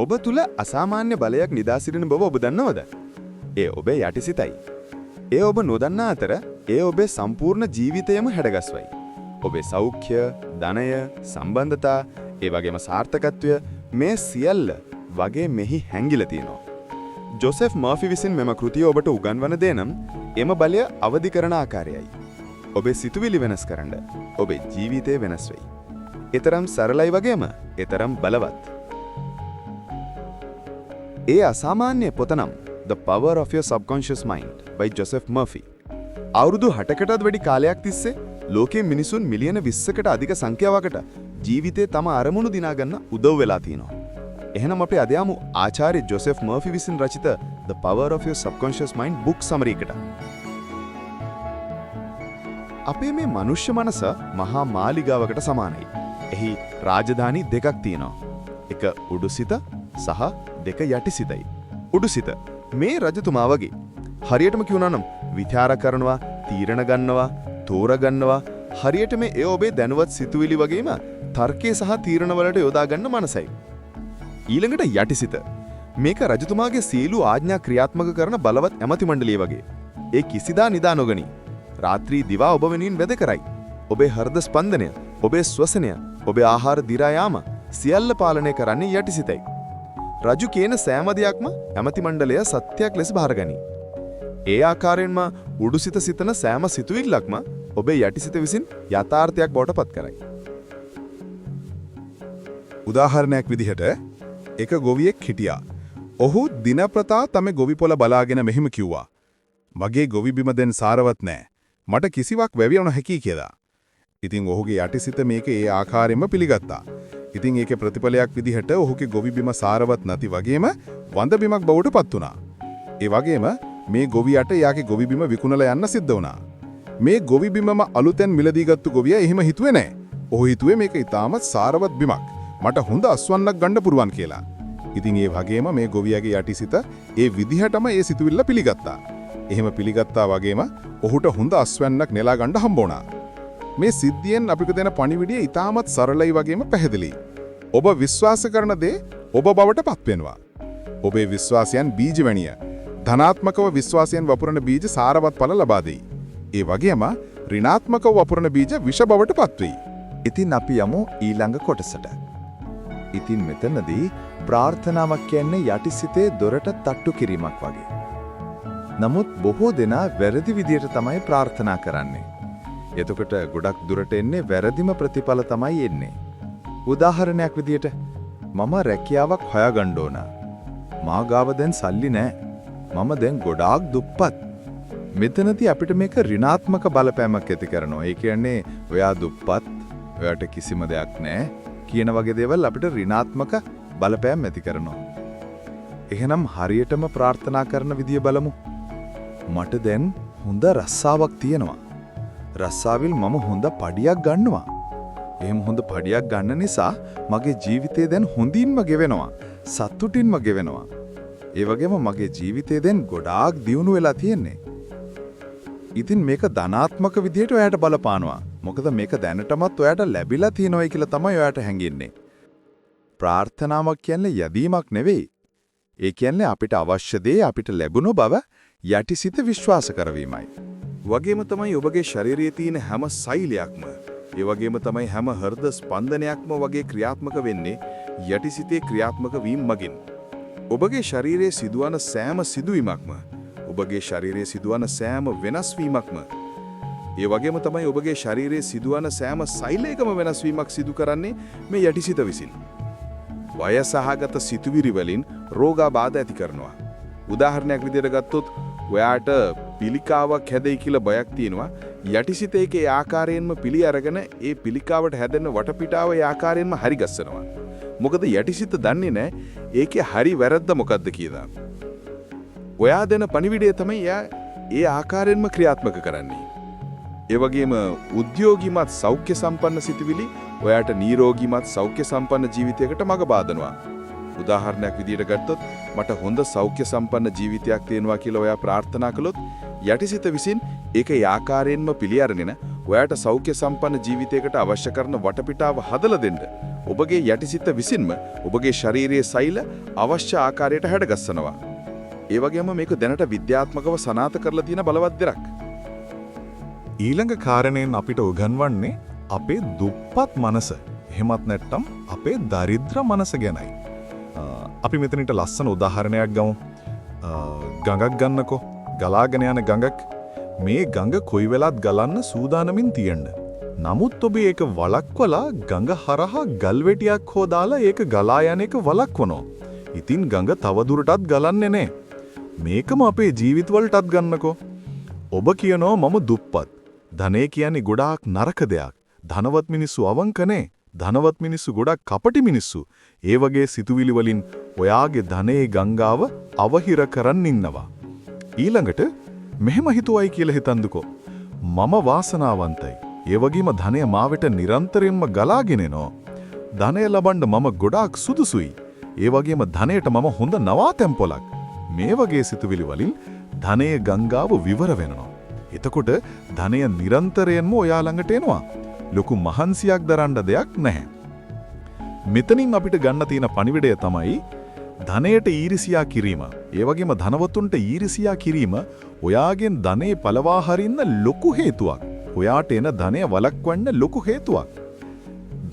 ඔබ තුල අසාමාන්‍ය බලයක් නිදා සිටින බව ඔබ දන්නවද? ඒ ඔබේ යටිසිතයි. ඒ ඔබ නොදන්නා අතර ඒ ඔබේ සම්පූර්ණ ජීවිතයම හැඩගස්වයි. ඔබේ සෞඛ්‍ය, ධනය, සම්බන්ධතා, ඒ වගේම සාර්ථකත්වය මේ සියල්ල වගේ මෙහි හැංගිලා තියෙනවා. ජොසෙෆ් මර්ෆි විසින් මෙම කෘතිය ඔබට උගන්වන දේ නම් එම බලය අවදි කරන ආකාරයයි. ඔබේ සිතුවිලි වෙනස් කරන්න ඔබේ ජීවිතය වෙනස් වෙයි. ඊතරම් සරලයි වගේම ඊතරම් බලවත්. ඒ අසාමාන්‍ය පොත නම් The Power of Your Subconscious Mind by Joseph Murphy. අවුරුදු 60කටත් වැඩි කාලයක් තිස්සේ ලෝකයේ මිනිසුන් මිලියන 20කට අධික සංඛ්‍යාවකට ජීවිතේ තම අරමුණු දිනා ගන්න උදව් වෙලා තියෙනවා. එහෙනම් අපි අද යමු ආචාර්ය ජොසෙෆ් මර්ෆි විසින් රචිත The Power of Your Subconscious Mind book summary එකට. අපේ මේ මනුෂ්‍ය මනස මහා මාලිගාවකට සමානයි. එහි රාජධානි දෙකක් තියෙනවා. එක උඩුසිත සහ දෙක යටිසිතයි. උඩුසිත මේ රජතුමා වගේ. හරියටම කියනවා නම් විචාර කරනවා, තීරණ ගන්නවා, තෝරගන්නවා, හරියටම ඒ ඔබේ දැනුවත් සිතුවිලි වගේම තර්කයේ සහ තීරණ වලට යොදා ගන්න මනසයි. ඊළඟට යටිසිත. මේක රජතුමාගේ සීලු ආඥා ක්‍රියාත්මක කරන බලවත් ඇමති මණ්ඩලිය වගේ. ඒ කිසිදා නිදා නොගනි. රාත්‍රී දිවා ඔබ වෙනුවෙන් වැද කරයි. ඔබේ හෘද ස්පන්දනය, ඔබේ ශ්වසනය, ඔබේ ආහාර දිරා යාම සියල්ල පාලනය කරන්නේ යටිසිතයි. රජු කියන සෑම දෙයක්ම ඇමති මණ්ඩලය සත්‍යයක් ලෙස බාරගනී. ඒ ආකාරයෙන්ම උඩුසිත සිතන සෑම සිතුවිල්ලක්ම ඔබේ යටිසිත විසින් යථාර්ථයක් බවට පත් කරයි. උදාහරණයක් විදිහට එක ගොවියෙක් හිටියා. ඔහු දිනපතා තම ගොවි පොළ බලාගෙන මෙහිම කිව්වා. මගේ ගොවි බිම දැන් සාරවත් නෑ. මට කිසිවක් වැවිය නොහැකි කියලා. ඉතින් ඔහුගේ යටිසිත මේක ඒ ආකාරයෙන්ම පිළිගත්තා. ඉතින් ඒකේ ප්‍රතිඵලයක් විදිහට ඔහුගේ ගොවි බිම සාරවත් නැති වගේම වඳ බිමක් බවට පත් වුණා. ඒ වගේම මේ ගොවියට යාගේ ගොවි බිම විකුණලා යන්න සිද්ධ වුණා. මේ ගොවි බිමම අලුතෙන් මිලදී ගත්තු ගොවියා එහෙම හිතුවේ නෑ. ඔහු හිතුවේ මේක ඊටමත් සාරවත් බිමක්. මට හොඳ අස්වන්නක් ගන්න පුරුවන් කියලා. ඉතින් ඒ වගේම මේ ගොවියාගේ යටිසිත ඒ විදිහටම ඒ සිතුවිල්ල පිළිගත්තා. එහෙම පිළිගත්තා වගේම ඔහුට හොඳ අස්වැන්නක් නෙලා ගන්න හම්බ වුණා. මේ සිද්ධියෙන් අපිට දෙන පණිවිඩය ඊටමත් සරලයි වගේම පැහැදිලි. ඔබ විශ්වාස කරන දේ ඔබ බවට පත් වෙනවා. ඔබේ විශ්වාසයන් බීජ වැනිය. ධනාත්මකව විශ්වාසයෙන් වපුරන බීජ සාරවත් ඵල ලබා දෙයි. ඒ වගේම ඍණාත්මකව වපුරන බීජ විෂ බවට පත් වෙයි. ඉතින් අපි යමු ඊළඟ කොටසට. ඉතින් මෙතනදී ප්‍රාර්ථනාවක් කියන්නේ යටිසිතේ දොරට තට්ටු කිරීමක් වගේ. නමුත් බොහෝ දෙනා වැරදි විදියට තමයි ප්‍රාර්ථනා කරන්නේ. එතකොට ගොඩක් දුරට එන්නේ වැරදිම ප්‍රතිඵල තමයි එන්නේ. උදාහරණයක් විදියට මම රැකියාවක් හොයාගන්න ඕන. මා ගාව දැන් සල්ලි නැහැ. මම දැන් ගොඩාක් දුප්පත්. මෙතනදී අපිට මේක ඍණාත්මක බලපෑමක් ඇති කරනවා. ඒ කියන්නේ ඔයා දුප්පත්, ඔයාට කිසිම දෙයක් නැහැ කියන වගේ දේවල් අපිට ඍණාත්මක බලපෑම් ඇති කරනවා. එහෙනම් හරියටම ප්‍රාර්ථනා කරන විදිය බලමු. මට දැන් හොඳ රස්සාවක් තියෙනවා. රස්සාවිල් මම හොඳ පඩියක් ගන්නවා. එහෙම හොඳ පඩියක් ගන්න නිසා මගේ ජීවිතේ දැන් හොඳින්ම ගෙවෙනවා. සතුටින්ම ගෙවෙනවා. ඒ වගේම මගේ ජීවිතේ දැන් ගොඩාක් දියුණු වෙලා තියෙන්නේ. ඉතින් මේක ධනාත්මක විදියට ඔයාට බලපානවා. මොකද මේක දැනටමත් ඔයාට ලැබිලා තියෙනවයි කියලා තමයි ඔයාට හැඟෙන්නේ. ප්‍රාර්ථනාවක් කියන්නේ යදීමක් නෙවෙයි. ඒ කියන්නේ අපිට අවශ්‍ය දේ අපිට ලැබුණු බව යටිසිත විශ්වාස කරවීමයි. වගේම තමයි ඔබගේ ශරීරයේ තියෙන හැම සෛලයක්ම, ඒ වගේම තමයි හැම හෘද ස්පන්දනයක්ම වගේ ක්‍රියාත්මක වෙන්නේ යටිසිතේ ක්‍රියාත්මක වීම මගින්. ඔබගේ ශරීරයේ සිදුවන සෑම සිදුවීමක්ම, ඔබගේ ශරීරයේ සිදුවන සෑම වෙනස් වීමක්ම, ඒ වගේම තමයි ඔබගේ ශරීරයේ සිදුවන සෑම සෛලයකම වෙනස් වීමක් සිදු කරන්නේ මේ යටිසිත විසින්. වයසහගත සිතුවිලි වලින් රෝගාබාධ ඇති කරනවා. උදාහරණයක් විදිහට ගත්තොත් ඔයාට පිළිකාවක් හැදෙයි කියලා බයක් තියෙනවා. යටිසිත ඒකේ ආකාරයෙන්ම පිළි අරගෙන ඒ පිළිකාවට හැදෙන වටපිටාව ඒ ආකාරයෙන්ම හරි ගස්සනවා. මොකද යටිසිත දන්නේ නැහැ ඒකේ හරි වැරද්ද මොකද්ද කියලා. ඔයා දෙන පණිවිඩය තමයි එයා ඒ ආකාරයෙන්ම ක්‍රියාත්මක කරන්නේ. ඒ වගේම උද්‍යෝගිමත් සෞඛ්‍ය සම්පන්න සිතුවිලි ඔයාට නිරෝගීමත් සෞඛ්‍ය සම්පන්න ජීවිතයකට මඟ බාදනවා. උදාහරණයක් විදිහට ගත්තොත් මට හොඳ සෞඛ්‍ය සම්පන්න ජීවිතයක් තියෙනවා කියලා ඔයා ප්‍රාර්ථනා කළොත් යටිසිත විසින් ඒක ඒ ආකාරයෙන්ම පිළි අරගෙන ඔයාට සෞඛ්‍ය සම්පන්න ජීවිතයකට අවශ්‍ය කරන වටපිටාව හදලා දෙන්න ඔබගේ යටිසිත විසින්ම ඔබගේ ශරීරයේ සෛල අවශ්‍ය ආකාරයට හැඩගස්සනවා. ඒ වගේම මේක දැනට විද්‍යාත්මකව සනාථ කරලා තියෙන බලවත් දෙයක්. ඊළඟ කාරණයෙන් අපිට උගන්වන්නේ අපේ දුප්පත් මනස. එහෙමත් නැත්නම් අපේ දරිද්‍ර මනස ගැනයි. අපි මෙතනට ලස්සන උදාහරණයක් ගමු. ගඟක් ගන්නකෝ. ගලාගෙන යන ගඟක්. මේ ගඟ කොයි වෙලත් ගලන්න සූදානමින් තියෙන්න. නමුත් ඔබ ඒක වළක්වලා ගඟ හරහා ගල් වැටියක් හෝ දාලා ඒක ගලා යන එක වළක්වනවා. ඉතින් ගඟ තවදුරටත් ගලන්නේ නැහැ. මේකම අපේ ජීවිතවලටත් ගන්නකෝ. ඔබ කියනවා මම දුප්පත්. ධනෙ කියන්නේ ගොඩාක් නරක දෙයක්. ධනවත් මිනිස්සු අවංකනේ. ධනවත් මිනිස්සු ගොඩක් කපටි මිනිස්සු. ඒ වගේ සිතුවිලි වලින් ඔයාගේ ධනේ ගංගාව අවහිර කරන් ඉන්නවා. ඊළඟට මෙහෙම හිතුවයි කියලා හිතන්දුකෝ. මම වාසනාවන්තයි. ඒ වගේම ධනය මාවට නිරන්තරයෙන්ම ගලාගෙන එනවා. ධනය ලබන්න මම ගොඩාක් සුදුසුයි. ඒ වගේම ධනයට මම හොඳ නවාතැන්පොලක්. මේ වගේ සිතුවිලි වලින් ධනයේ ගංගාව විවර වෙනවා. එතකොට ධනය නිරන්තරයෙන්ම ඔයා ළඟට එනවා. ලොකු මහන්සියක් දරන්න දෙයක් නැහැ. මෙතනින් අපිට ගන්න තියෙන පණිවිඩය තමයි ධනයට ඊර්ෂියා කිරීම. ඒ වගේම ධනවතුන්ට ඊර්ෂියා කිරීම ඔයාගෙන් ධනෙ පළවා හරින්න ලොකු හේතුවක්. ඔයාට එන ධනය වළක්වන්න ලොකු හේතුවක්.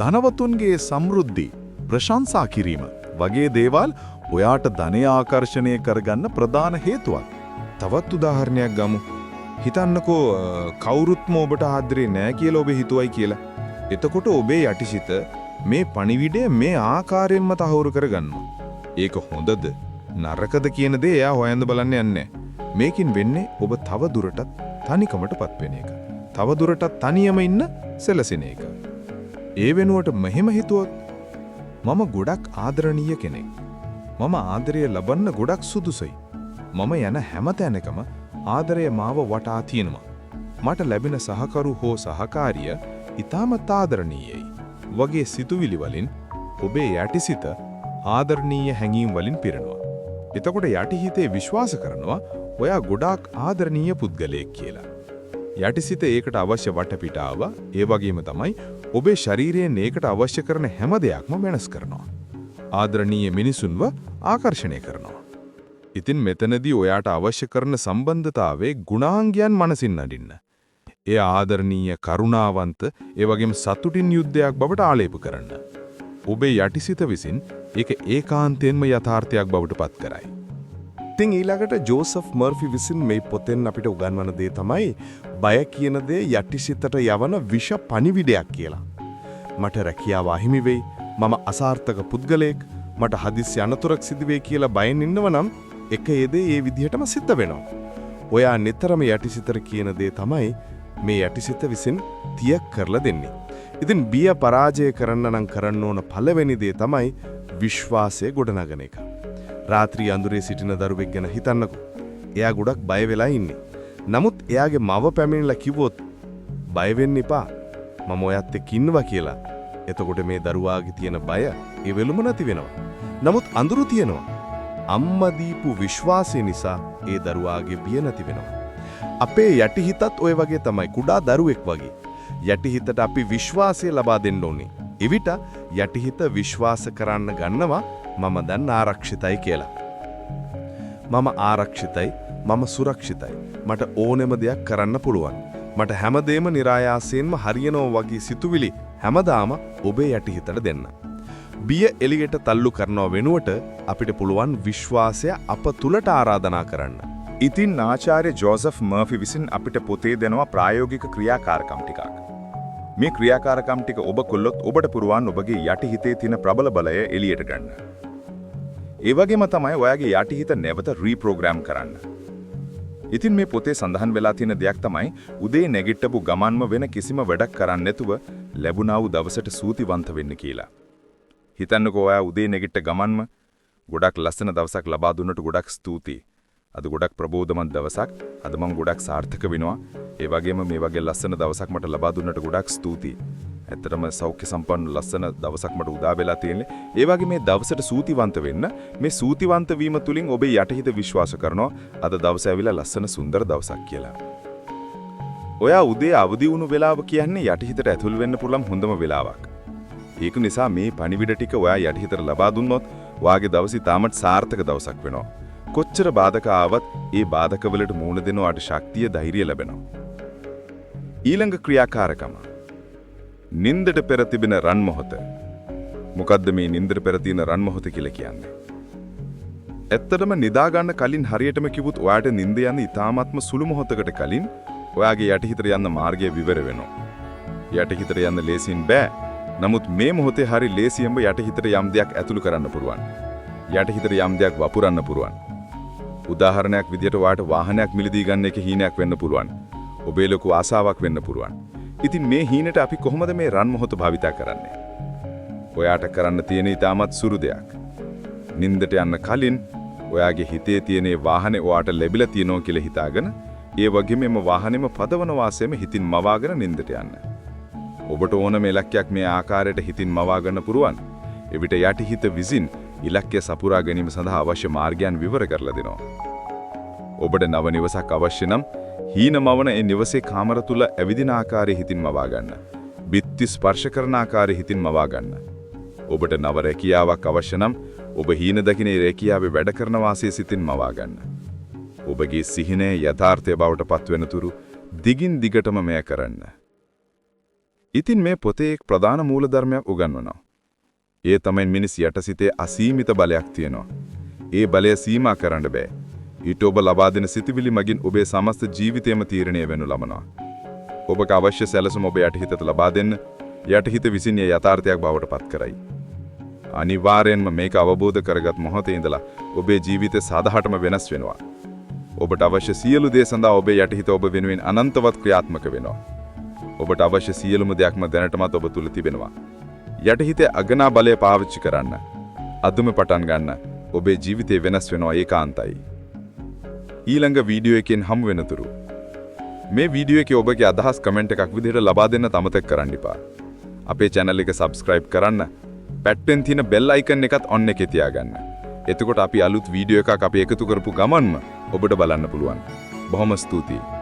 ධනවතුන්ගේ සමෘද්ධි ප්‍රශංසා කිරීම වගේ දේවල් ඔයාට ධනය ආකර්ෂණය කරගන්න ප්‍රධාන හේතුවක්. තවත් උදාහරණයක් ගමු. හිතන්නකෝ කවුරුත්ම ඔබට ආදරේ නෑ කියලා ඔබ හිතුවයි කියලා. එතකොට ඔබේ යටිසිත මේ පණිවිඩය මේ ආකාරයෙන්ම තහවුරු කරගන්නවා. ඒක හොඳද නරකද කියන දේ එයා හොයන්න බලන්න යන්නේ. මේකින් වෙන්නේ ඔබ තව දුරටත් තනිකමටපත් වෙන එක. තව දුරටත් තනියම ඉන්න සැලසෙන එක. ඒ වෙනුවට මෙහෙම හිතුවොත් මම ගොඩක් ආදරණීය කෙනෙක්. මම ආදරය ලබන්න ගොඩක් සුදුසුයි. මම යන හැම තැනකම ආදරය මාව වටා තියෙනවා. මට ලැබෙන සහකරු හෝ සහකාරිය ඉතාමත් ආදරණීයයි. වගේ සිතුවිලි වලින් ඔබේ යටිසිත ආදරණීය හැඟීම් වලින් පිරෙනවා. එතකොට යටිහිතේ විශ්වාස කරනවා ඔයා ගොඩාක් ආදරණීය පුද්ගලයෙක් කියලා. යටිසිත ඒකට අවශ්‍ය වටපිටාව ඒ වගේම තමයි ඔබේ ශරීරයෙන් ඒකට අවශ්‍ය කරන හැම දෙයක්ම වෙනස් කරනවා. ආදරණීය මිනිසුන්ව ආකර්ෂණය කරනවා. ඉතින් මෙතනදී ඔයාට අවශ්‍ය කරන සම්බන්ධතාවයේ ගුණාංගයන් මනසින් නඩින්න. ඒ ආදරණීය කරුණාවන්ත ඒ වගේම සතුටින් යුද්ධයක් බවට ආලේප කරන්න. ඔබේ යටිසිත විසින් ඒක ඒකාන්තයෙන්ම යථාර්ථයක් බවට පත් කරයි. ඉතින් ඊළඟට ජෝසෆ් මර්ෆි විසින් මේ පොතෙන් අපිට උගන්වන දේ තමයි බය කියන දේ යටිසිතට යවන විෂ පණිවිඩයක් කියලා. මට රැකියාව අහිමි වෙයි, මම අසාර්ථක පුද්ගලයෙක්, මට හදිස්සි අනතුරක් සිදු වෙයි කියලා බයෙන් ඉන්නව නම් එක ඒ දේ ඒ විදිහටම සිද්ධ වෙනවා. ඔයා නිතරම යටිසිතට කියන දේ තමයි මේ යටිසිත විසින් තියක් කරලා දෙන්නේ. ඉතින් බිය පරාජය කරන්න නම් කරන්න ඕන පළවෙනි දේ තමයි විශ්වාසය ගොඩනගන එක. රාත්‍රී අඳුරේ සිටින දරුවෙක් ගැන හිතන්නකෝ. එයා ගොඩක් බය වෙලා ඉන්නේ. නමුත් එයාගේ මව පැමිණිලා කිව්වොත් බය වෙන්න එපා. මම ඔයත් එක්ක ඉන්නවා කියලා. එතකොට මේ දරුවාගේ තියෙන බය ඒ වෙලුම නැති වෙනවා. නමුත් අඳුරු තියෙනවා. අම්මා දීපු විශ්වාසය නිසා ඒ දරුවාගේ බිය නැති වෙනවා. අපේ යටිහිතත් ඔය වගේ තමයි, කුඩා දරුවෙක් වගේ. යටිහිතට අපි විශ්වාසය ලබා දෙන්න ඕනේ. එවිට යටිහිත විශ්වාස කරන්න ගන්නවා මම දැන් ආරක්ෂිතයි කියලා. මම ආරක්ෂිතයි, මම සුරක්ෂිතයි. මට ඕනෙම දෙයක් කරන්න පුළුවන්. මට හැමදේම નિરાයාසයෙන්ම හරියනවා වගේ සිතුවිලි හැමදාම ඔබේ යටිහිතට දෙන්න. බිය එළියට තල්ලු කරනව වෙනුවට අපිට පුළුවන් විශ්වාසය අප තුලට ආරාධනා කරන්න. ඉතින් ආචාර්ය ජෝසෆ් මර්ෆි විසින් අපිට පොතේ දෙනවා ප්‍රායෝගික ක්‍රියාකාරකම් ටිකක්. මේ ක්‍රියාකාරකම් ටික ඔබ කළොත් ඔබට පුරුවන් ඔබගේ යටිහිතේ තියෙන ප්‍රබල බලය එළියට ගන්න. ඒ වගේම තමයි ඔයාගේ යටිහිත නැවත රීප්‍රෝග්‍රෑම් කරන්න. ඉතින් මේ පොතේ සඳහන් වෙලා තියෙන දෙයක් තමයි උදේ නැගිට්ටපු ගමන්ම වෙන කිසිම වැඩක් කරන්න නැතුව ලැබුණා වූ දවසට සූතිවන්ත වෙන්න කියලා. හිතන්නකෝ ඔයා උදේ නැගිට්ට ගමන්ම ගොඩක් ලස්සන දවසක් ලබා දුන්නට ගොඩක් ස්තුතියි. අද ගොඩක් ප්‍රබෝධමත් දවසක්. අද මම ගොඩක් සාර්ථක වෙනවා. ඒ වගේම මේ වගේ ලස්සන දවසක් මට ලබා දුන්නට ගොඩක් ස්තුතියි. ඇත්තටම සෞඛ්‍ය සම්පන්න ලස්සන දවසක් මට උදා වෙලා තියෙන්නේ. ඒ වගේ මේ දවසට සූතිවන්ත වෙන්න, මේ සූතිවන්ත වීම තුලින් ඔබේ යටිහිත විශ්වාස කරනවා අද දවස ඇවිල්ලා ලස්සන සුන්දර දවසක් කියලා. ඔයා උදේ අවදි වුණු වෙලාව කියන්නේ යටිහිතට ඇතුල් වෙන්න පුළුවන් හොඳම වෙලාවක්. ඒක නිසා මේ පණිවිඩ ටික ඔයා යටිහිතට ලබා දුන්නොත් ඔයාගේ දවසේ තාමත් සාර්ථක දවසක් වෙනවා. කොච්චර බාධක ආවත් ඒ බාධකවලට මුහුණ දෙන ඔයාට ශක්තිය ධෛර්යය ලැබෙනවා. ඊළඟ ක්‍රියාකාරකම නින්දට පෙර තිබෙන රන් මොහොත. මොකද්ද මේ නින්දට පෙර තියෙන රන් මොහොත කියලා කියන්නේ? ඇත්තටම නිදා ගන්න කලින් හරියටම කිව්වොත් ඔයාට නිින්ද යන ඉතාමත්ම සුළු මොහොතකට කලින් ඔයාගේ යටිහිතට යන්න මාර්ගය විවර වෙනවා. යටිහිතට යන්න ලේසියෙන් බෑ. නමුත් මේ මොහොතේ හරි ලේසියෙන්ම යටිහිතට යම් දෙයක් ඇතුළු කරන්න පුළුවන්. යටිහිතට යම් දෙයක් වපුරන්න පුළුවන්. උදාහරණයක් විදියට ඔයාට වාහනයක් මිලදී ගන්න එක හීනයක් වෙන්න පුළුවන්. ඔබේ ලොකු ආසාවක් වෙන්න පුළුවන්. ඉතින් මේ හීනට අපි කොහොමද මේ රන් මොහොත භාවිතා කරන්නේ? ඔයාට කරන්න තියෙන ඉතාමත් සුළු දෙයක්. නින්දට යන්න කලින් ඔයාගේ හිතේ තියෙන වාහනේ ඔයාට ලැබිලා තියෙනවා කියලා හිතාගෙන ඒ වගේම එම වාහනේම පදවන වාසයේම හිතින් මවාගෙන නින්දට යන්න. ඔබට ඕන මේ ඉලක්කයක් මේ ආකාරයට හිතින් මවා ගන්න පුරුවන්. එවිට යටිහිත විසින් ඉලක්කය සපුරා ගැනීම සඳහා අවශ්‍ය මාර්ගයන් විවර කරලා දෙනවා. ඔබට නව නිවසක් අවශ්‍ය නම් හීන මවන ඒ නිවසේ කාමර තුල ඇවිදින ආකාරයේ හිතින් මවා ගන්න. බිත්ති ස්පර්ශ කරන ආකාරයේ හිතින් මවා ගන්න. ඔබට නව රැකියාවක් අවශ්‍ය නම් ඔබ හීන දකින්නේ රැකියාවේ වැඩ කරන වාසයේ සිතින් මවා ගන්න. ඔබගේ සිහිනය යථාර්ථය බවට පත්වෙන තුරු දිගින් දිගටම මෙය කරන්න. ඉතින් මේ පොතේ එක් ප්‍රධාන මූලධර්මයක් උගන්වනවා. ඒ තමයි මිනිස් යටසිතේ අසීමිත බලයක් තියෙනවා. ඒ බලය සීමා කරන්න බෑ. ඊට ඔබ ලබා දෙන සිතුවිලි මගින් ඔබේ සමස්ත ජීවිතයම තීරණය වෙනු ලබනවා. ඔබට අවශ්‍ය සැලසුම ඔබ යටිහිතට ලබා දෙන්න යටිහිත විසින් ඒ යථාර්ථයක් බවට පත් කරයි. අනිවාර්යෙන්ම මේක අවබෝධ කරගත් මොහොතේ ඉඳලා ඔබේ ජීවිතය සාදහටම වෙනස් වෙනවා. ඔබට අවශ්‍ය සියලු දේ සඳහා ඔබේ යටිහිත ඔබ වෙනුවෙන් අනන්තවත් ක්‍රියාත්මක වෙනවා. ඔබට අවශ්‍ය සියලුම දෙයක්ම දැනටමත් ඔබ තුල තිබෙනවා. යටිහිතේ අගනා බලය පාවිච්චි කරන්න. අදුම පටන් ගන්න. ඔබේ ජීවිතේ වෙනස් වෙනවා ඒකාන්තයි. ඊළඟ වීඩියෝ එකෙන් හමු වෙනතුරු මේ වීඩියෝ එකේ ඔබගේ අදහස් කමෙන්ට් එකක් විදිහට ලබා දෙන්න අමතක කරන්න එපා. අපේ channel එක subscribe කරන්න. පැත්තෙන් තියෙන bell icon එකත් on එකේ තියාගන්න. එතකොට අපි අලුත් වීඩියෝ එකක් අපි එකතු කරපු ගමන්ම ඔබට බලන්න පුළුවන්. බොහොම ස්තුතියි.